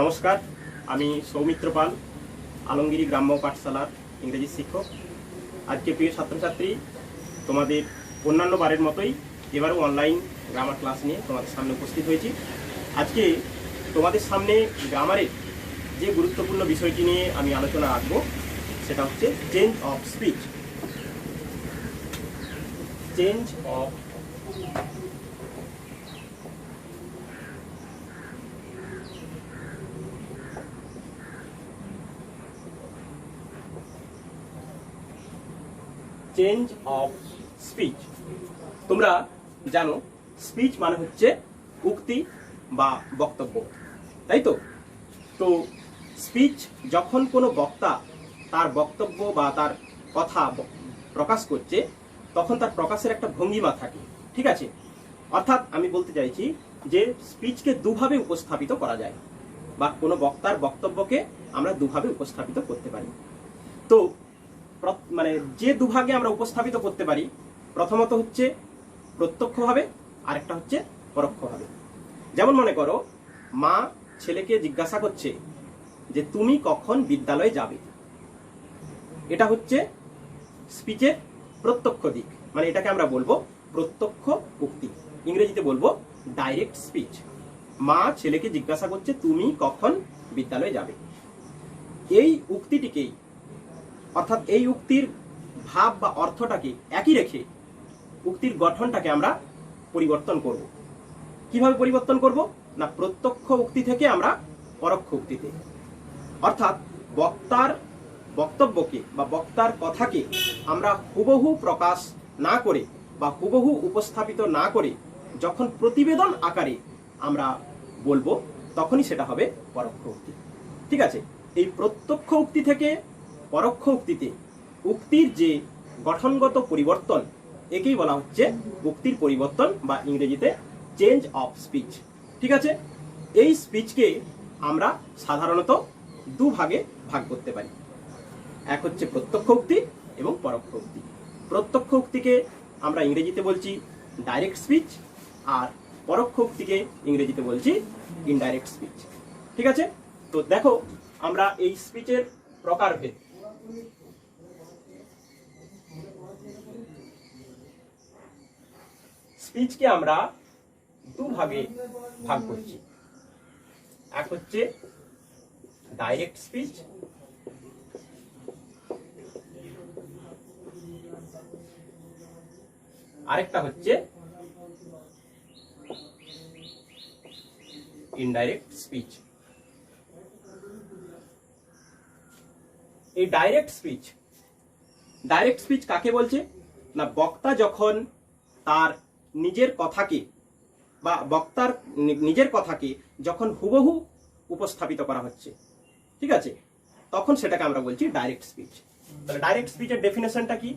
নমস্কার, আমি সৌমিত্র পাল, আলমগিরি গ্রাম্য পাঠশালার ইংরেজি শিক্ষক। আজকে প্রিয় ছাত্রছাত্রী, তোমাদের অন্যান্য বারের মতোই এবারও অনলাইন গ্রামার ক্লাস নিয়ে তোমাদের সামনে উপস্থিত হয়েছি। আজকে তোমাদের সামনে গ্রামারের যে গুরুত্বপূর্ণ বিষয়টি নিয়ে আমি আলোচনা রাখবো সেটা হচ্ছে change of speech. Change of change of speech. তোমরা জানো স্পিচ মানে হচ্ছে উক্তি বা বক্তব্য, তাই তো? তো স্পিচ যখন কোনো বক্তা তার বক্তব্য বা তার কথা প্রকাশ করছে তখন তার প্রকাশের একটা ভঙ্গিমা থাকে, ঠিক আছে? অর্থাৎ আমি বলতে চাইছি যে স্পিচকে দুভাবে উপস্থাপিত করা যায়, বা কোনো বক্তার বক্তব্যকে আমরা দুভাবে উপস্থাপিত করতে পারি। তো মানে যে দুভাগে আমরা উপস্থাপিত করতে পারি, প্রথমত হচ্ছে প্রত্যক্ষভাবে, আরেকটা হচ্ছে পরোক্ষভাবে। যেমন মনে করো, মা ছেলেকে জিজ্ঞাসা করছে যে তুমি কখন বিদ্যালয়ে যাবে। এটা হচ্ছে স্পিচের প্রত্যক্ষ দিক, মানে এটাকে আমরা বলবো প্রত্যক্ষ উক্তি, ইংরেজিতে বলবো ডাইরেক্ট স্পিচ। মা ছেলেকে জিজ্ঞাসা করছে তুমি কখন বিদ্যালয়ে যাবে। এই উক্তিটিকেই, অর্থাৎ এই উক্তির ভাব বা অর্থটাকে একই রেখে উক্তির গঠনটাকে আমরা পরিবর্তন করব। কিভাবে পরিবর্তন করব? না, প্রত্যক্ষ উক্তি থেকে আমরা পরোক্ষ উক্তিতে। অর্থাৎ বক্তার বক্তব্যকে বা বক্তার কথাকে আমরা হুবহু প্রকাশ না করে বা হুবহু উপস্থাপিত না করে যখন প্রতিবেদন আকারে আমরা বলবো, তখনই সেটা হবে পরোক্ষ উক্তি, ঠিক আছে? এই প্রত্যক্ষ উক্তি থেকে পরোক্ষ উক্তিতে উক্তির যে গঠনগত পরিবর্তন, একেই বলা হচ্ছে উক্তির পরিবর্তন বা ইংরেজিতে চেঞ্জ অফ স্পিচ, ঠিক আছে? এই স্পিচকে আমরা সাধারণত দুভাগে ভাগ করতে পারি। এক হচ্ছে প্রত্যক্ষ উক্তি এবং পরোক্ষ উক্তি। প্রত্যক্ষ উক্তিকে আমরা ইংরেজিতে বলছি ডাইরেক্ট স্পিচ, আর পরোক্ষ উক্তিকে ইংরেজিতে বলছি ইনডাইরেক্ট স্পিচ, ঠিক আছে? তো দেখো, আমরা এই স্পিচের প্রকারভেদ, স্পিচকে আমরা দুভাগে ভাগ করছি। এক হচ্ছে ডাইরেক্ট স্পিচ, আরেকটা হচ্ছে ইনডাইরেক্ট স্পিচ। এই ডাইরেক্ট স্পিচ কাকে বলছে? না, বক্তা যখন তার নিজের কথাকে বা বক্তার নিজের কথাকে যখন হুবহু উপস্থাপিত করা হচ্ছে, ঠিক আছে, তখন সেটাকে আমরা বলছি ডাইরেক্ট স্পিচ। তাহলে ডাইরেক্ট স্পিচের ডেফিনেশনটা কি?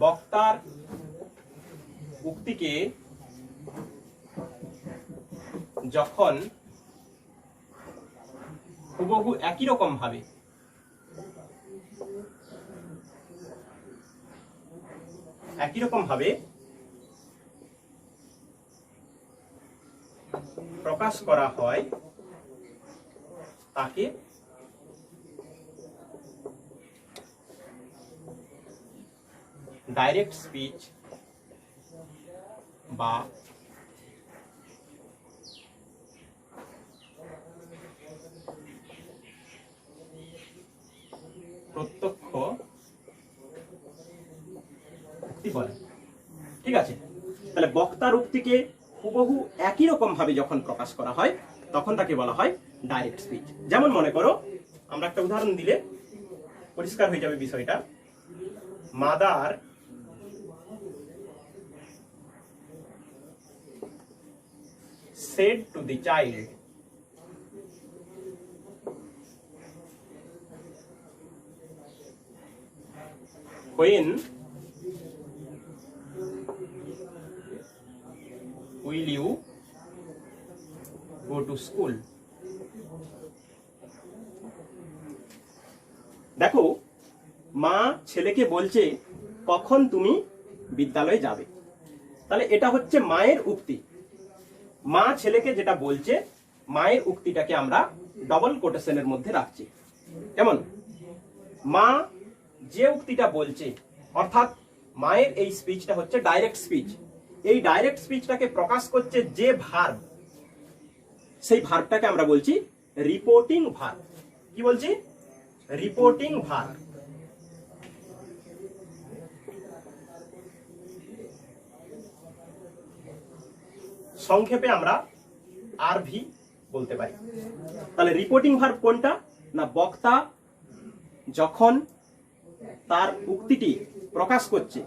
বক্তার উক্তিকে যখন হুবহু একই রকম ভাবে প্রকাশ করা হয় তাকে ডাইরেক্ট স্পিচ বা প্রত্যক্ষ উক্তি বলে, ঠিক আছে? তাহলে বক্তার উক্তিকে হুবহু একই রকম ভাবে যখন প্রকাশ করা হয় তখন তাকে বলা হয় ডাইরেক্ট স্পিচ। যেমন মনে করো, আমরা একটা উদাহরণ দিলে পরিষ্কার হয়ে যাবে বিষয়টা। Mother said to the child, when will you go to school? দেখো, মা ছেলেকে বলছে কখন তুমি বিদ্যালয়ে যাবে। তাহলে এটা হচ্ছে মায়ের উক্তি। মা ছেলেকে যেটা বলছে, মায়ের উক্তিটাকে আমরা ডবল কোটেশনের মধ্যে রাখছি। কেমন? মা যে উক্তিটা বলছে, অর্থাৎ মায়ের এই স্পিচটা হচ্ছে ডাইরেক্ট স্পিচ। এই ডাইরেক্ট স্পিচটাকে প্রকাশ করছে যে ভার্ব, সেই ভার্বটাকে আমরা বলছি রিপোর্টিং ভার্ব। কি বলছি? Reporting verb. সংক্ষেপে আমরা আরভি বলতে পারি। তাহলে রিপোর্টিং ভার্ব কোনটা? না, বক্তা যখন তার উক্তিটি প্রকাশ করছে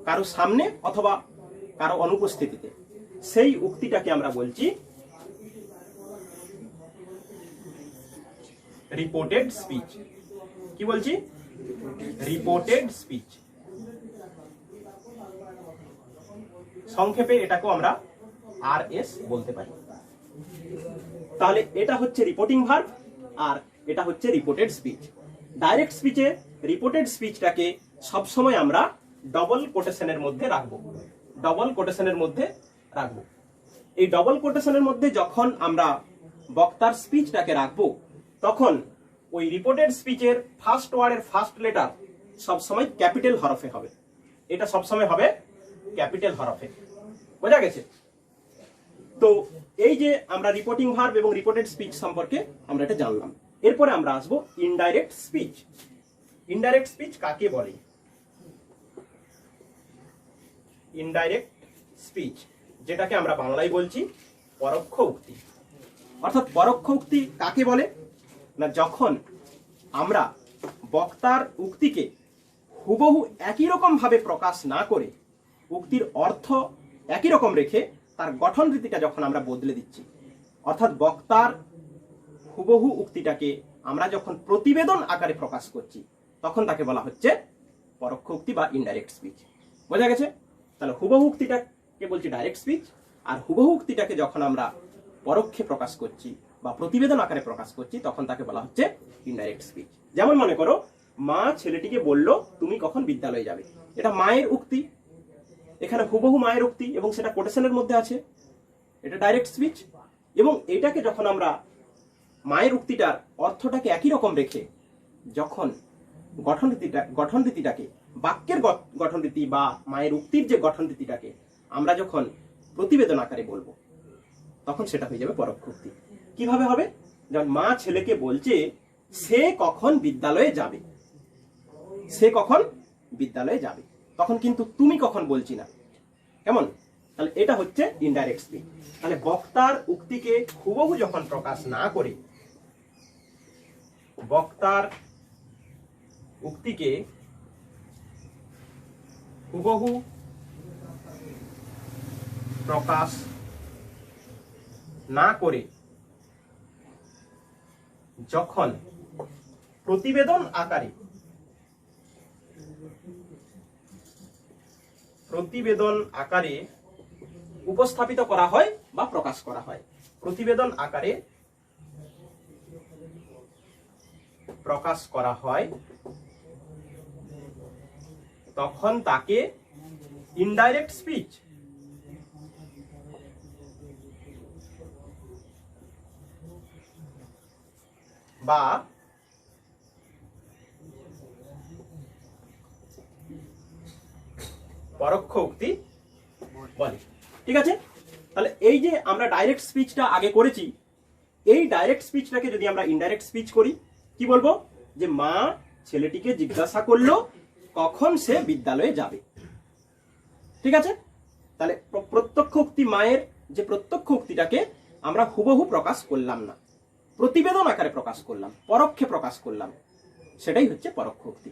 কারো সামনে অথবা কারো অনুপস্থিতিতে, সেই উক্তিটাকে আমরা বলছি রিপোর্টেড স্পিচ। কি বলছি? Reported speech. সংক্ষেপে এটাকেও আমরা আরএস বলতে পারি। তাহলে এটা হচ্ছে রিপোর্টিং ভার্ব আর এটা হচ্ছে রিপোর্টেড স্পিচ। ডাইরেক্ট স্পিচে রিপোর্টেড স্পিচটাকে সবসময় আমরা ডবল কোটেশনের মধ্যে রাখবো। ডবল কোটেশনের মধ্যে রাখবো। এই ডবল কোটেশনের মধ্যে যখন আমরা বক্তার স্পিচটাকে রাখবো, তখন ওই রিপোর্টেড স্পিচের ফার্স্ট ওয়ার্ডের ফার্স্ট লেটার সবসময় ক্যাপিটাল হরফে হবে। এটা সবসময় হবে ক্যাপিটাল হরফে। বোঝা গেছে? তো এই যে আমরা রিপোর্টিং ভার্ব এবং রিপোর্টেড স্পিচ সম্পর্কে আমরা এটা জানলাম। এরপরে আমরা আসবো ইনডাইরেক্ট স্পিচ। ইনডাইরেক্ট স্পিচ কাকে বলে? ইনডাইরেক্ট স্পিচ, যেটাকে আমরা বাংলায় বলছি পরোক্ষ উক্তি। অর্থাৎ পরোক্ষ উক্তি কাকে বলে? না, যখন আমরা বক্তার উক্তিকে হুবহু একই রকম ভাবে প্রকাশ না করে, উক্তির অর্থ একই রকম রেখে তার গঠন রীতিটা যখন আমরা বদলে দিচ্ছি, অর্থাৎ বক্তার হুবহু উক্তিটাকে আমরা যখন প্রতিবেদন আকারে প্রকাশ করছি, তখন তাকে বলা হচ্ছে পরোক্ষ উক্তি বা ইনডাইরেক্ট স্পিচ। বোঝা গেছে? তাহলে হুবহু উক্তিটাকে বলছি ডাইরেক্ট স্পিচ, আর হুবহু উক্তিটাকে যখন আমরা পরোক্ষে প্রকাশ করছি বা প্রতিবেদন আকারে প্রকাশ করছি, তখন তাকে বলা হচ্ছে ইনডাইরেক্ট স্পিচ। যেমন মনে করো, মা ছেলেটিকে বলল তুমি কখন বিদ্যালয়ে যাবে। এটা মায়ের উক্তি, এখানে হুবহু মায়ের উক্তি এবং সেটা কোটেশনের মধ্যে আছে। এটা ডাইরেক্ট স্পিচ। এবং এটাকে যখন আমরা মায়ের উক্তিটার অর্থটাকে একই রকম রেখে যখন গঠন রীতিটাকে, বাক্যের গঠন রীতি বা মায়ের উক্তির যে গঠন রীতিটাকে আমরা যখন প্রতিবেদন আকারে বলবো, তখন সেটা হয়ে যাবে পরোক্ষ উক্তি। কিভাবে হবে? যেমন মা ছেলেকে বলছে সে কখন বিদ্যালয়ে যাবে। সে কখন বিদ্যালয়ে যাবে, তখন কিন্তু তুমি কখন বলছি না। কেমন? তাহলে এটা হচ্ছে ইনডাইরেক্ট স্পিচ। তাহলে বক্তার উক্তিকে হুবহু যখন প্রকাশ না করে, বক্তার উক্তিকে হুবহু প্রকাশ না করে যখন প্রতিবেদন আকারে উপস্থাপিত করা হয় বা প্রকাশ করা হয়, প্রতিবেদন আকারে প্রকাশ করা হয়, তখন তাকে ইনডাইরেক্ট স্পিচ বা পরোক্ষ উক্তি বলে। ঠিক আছে? তাহলে এই যে আমরা ডাইরেক্ট স্পিচটা আগে করেছি, এই ডাইরেক্ট স্পিচটাকে যদি আমরা ইনডাইরেক্ট স্পিচ করি, কি বলবো? যে মা ছেলেটিকে জিজ্ঞাসা করলো কখন সে বিদ্যালয়ে যাবে। ঠিক আছে? তাহলে প্রত্যক্ষ উক্তি, মায়ের যে প্রত্যক্ষ উক্তিটাকে আমরা হুবহু প্রকাশ করলাম না, প্রতিবেদন আকারে প্রকাশ করলাম, পরোক্ষে প্রকাশ করলাম, সেটাই হচ্ছে পরোক্ষ উক্তি।